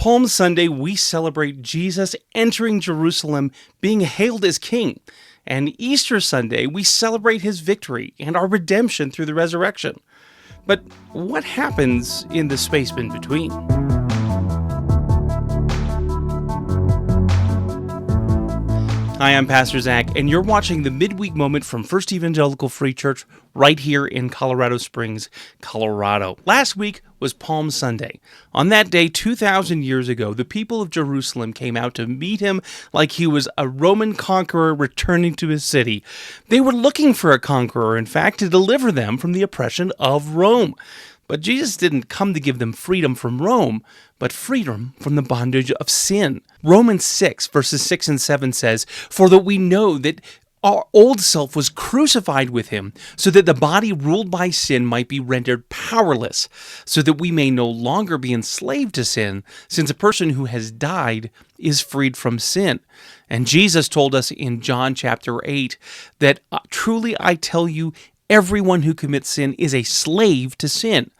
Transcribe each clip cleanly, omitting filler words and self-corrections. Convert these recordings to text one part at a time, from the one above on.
Palm Sunday, we celebrate Jesus entering Jerusalem, being hailed as king. And Easter Sunday, we celebrate his victory and our redemption through the resurrection. But what happens in the space in between? Hi, I'm Pastor Zach, and you're watching the Midweek Moment from First Evangelical Free Church right here in Colorado Springs, Colorado. Last week was Palm Sunday. On that day, 2,000 years ago, the people of Jerusalem came out to meet him like he was a Roman conqueror returning to his city. They were looking for a conqueror, in fact, to deliver them from the oppression of Rome. But Jesus didn't come to give them freedom from Rome, but freedom from the bondage of sin. Romans 6, verses 6 and 7 says, "For that we know that our old self was crucified with him, so that the body ruled by sin might be rendered powerless, so that we may no longer be enslaved to sin, since a person who has died is freed from sin." And Jesus told us in John chapter 8 that truly I tell you, everyone who commits sin is a slave to sin.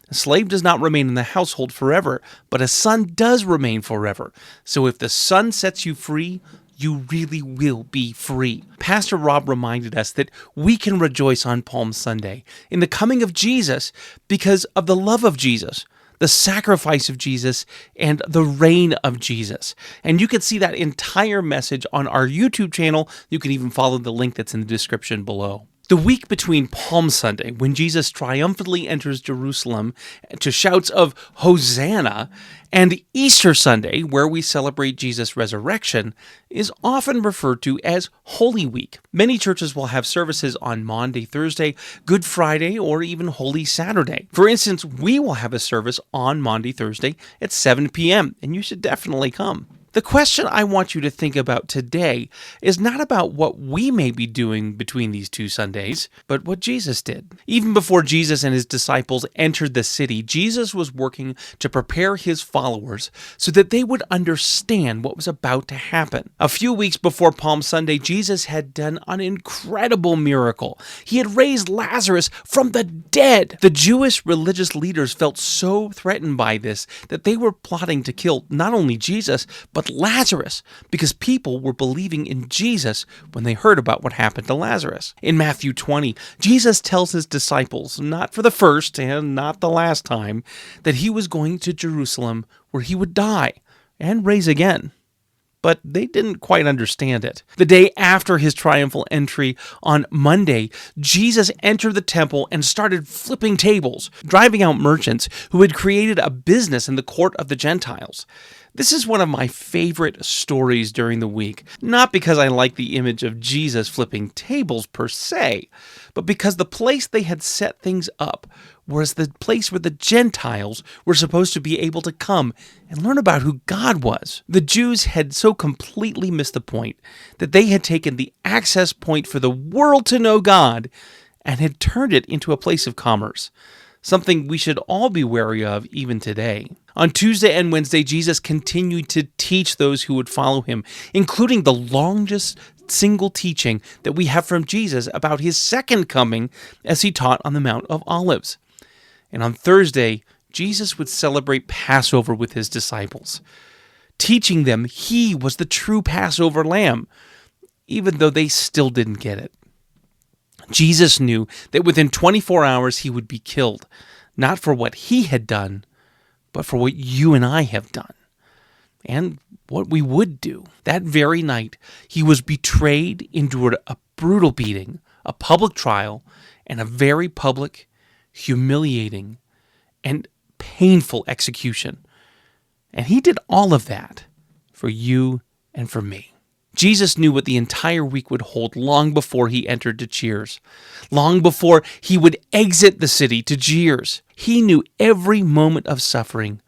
A slave does not remain in the household forever, but a son does remain forever. So if the Son sets you free, you really will be free. Pastor Rob reminded us that we can rejoice on Palm Sunday in the coming of Jesus because of the love of Jesus, the sacrifice of Jesus, and the reign of Jesus. And you can see that entire message on our YouTube channel. You can even follow the link that's in the description below. The week between Palm Sunday, when Jesus triumphantly enters Jerusalem to shouts of Hosanna, and Easter Sunday, where we celebrate Jesus' resurrection, is often referred to as Holy Week. Many churches will have services on Maundy, Thursday, Good Friday, or even Holy Saturday. For instance, we will have a service on Maundy, Thursday at 7 p.m., and you should definitely come. The question I want you to think about today is not about what we may be doing between these two Sundays, but what Jesus did. Even before Jesus and his disciples entered the city, Jesus was working to prepare his followers so that they would understand what was about to happen. A few weeks before Palm Sunday, Jesus had done an incredible miracle. He had raised Lazarus from the dead. The Jewish religious leaders felt so threatened by this that they were plotting to kill not only Jesus, but Lazarus, because people were believing in Jesus when they heard about what happened to Lazarus. In Matthew 20, Jesus tells his disciples, not for the first and not the last time, that he was going to Jerusalem where he would die and rise again. But they didn't quite understand it. The day after his triumphal entry on Monday, Jesus entered the temple and started flipping tables, driving out merchants who had created a business in the court of the Gentiles. This is one of my favorite stories during the week, not because I like the image of Jesus flipping tables per se, but because the place they had set things up was the place where the Gentiles were supposed to be able to come and learn about who God was. The Jews had so completely missed the point that they had taken the access point for the world to know God and had turned it into a place of commerce, something we should all be wary of even today. On Tuesday and Wednesday, Jesus continued to teach those who would follow him, including the longest single teaching that we have from Jesus about his second coming as he taught on the Mount of Olives. And on Thursday, Jesus would celebrate Passover with his disciples, teaching them he was the true Passover lamb, even though they still didn't get it. Jesus knew that within 24 hours he would be killed, not for what he had done, but for what you and I have done, and what we would do. That very night, he was betrayed, endured a brutal beating, a public trial, and a very public, humiliating, and painful execution. And he did all of that for you and for me. Jesus knew what the entire week would hold long before he entered to Cheers, long before he would exit the city to Jeers. He knew every moment of suffering,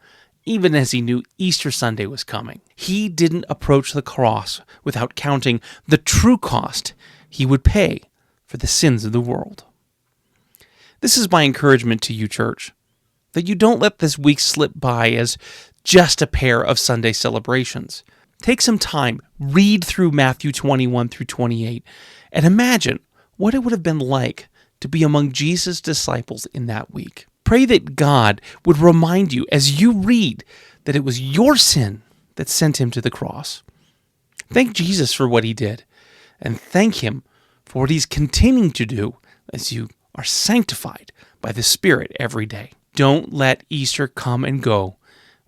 even as he knew Easter Sunday was coming. He didn't approach the cross without counting the true cost he would pay for the sins of the world. This is my encouragement to you, church, that you don't let this week slip by as just a pair of Sunday celebrations. Take some time, read through Matthew 21 through 28, and imagine what it would have been like to be among Jesus' disciples in that week. Pray that God would remind you as you read that it was your sin that sent him to the cross. Thank Jesus for what he did, and thank him for what he's continuing to do as you are sanctified by the Spirit every day. Don't let Easter come and go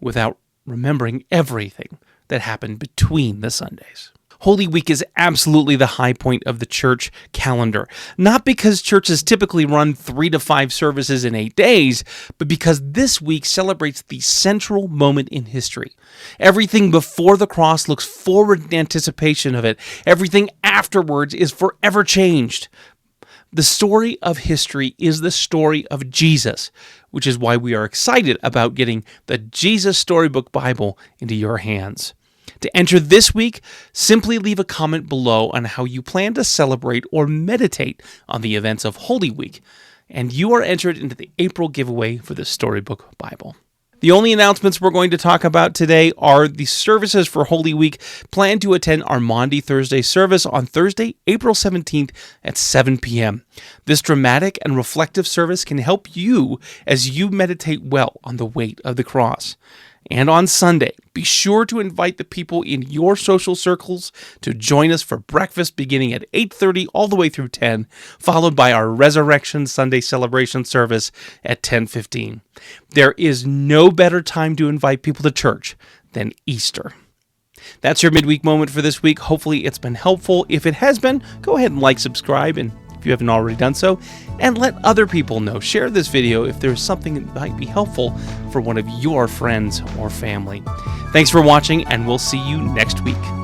without remembering everything that happened between the Sundays. Holy Week is absolutely the high point of the church calendar, not because churches typically run 3 to 5 services in 8 days, but because this week celebrates the central moment in history. Everything before the cross looks forward in anticipation of it. Everything afterwards is forever changed. The story of history is the story of Jesus, which is why we are excited about getting the Jesus Storybook Bible into your hands. To enter this week, simply leave a comment below on how you plan to celebrate or meditate on the events of Holy Week, and you are entered into the April giveaway for the Storybook Bible. The only announcements we're going to talk about today are the services for Holy Week. Plan to attend our Maundy Thursday service on Thursday, April 17th at 7 p.m. This dramatic and reflective service can help you as you meditate well on the weight of the cross. And on Sunday, be sure to invite the people in your social circles to join us for breakfast beginning at 8:30 all the way through 10, followed by our Resurrection Sunday celebration service at 10:15. There is no better time to invite people to church than Easter. That's your midweek moment for this week. Hopefully it's been helpful. If it has been, go ahead and like, subscribe, and if you haven't already done so, and let other people know. Share this video if there's something that might be helpful for one of your friends or family. Thanks for watching, and we'll see you next week.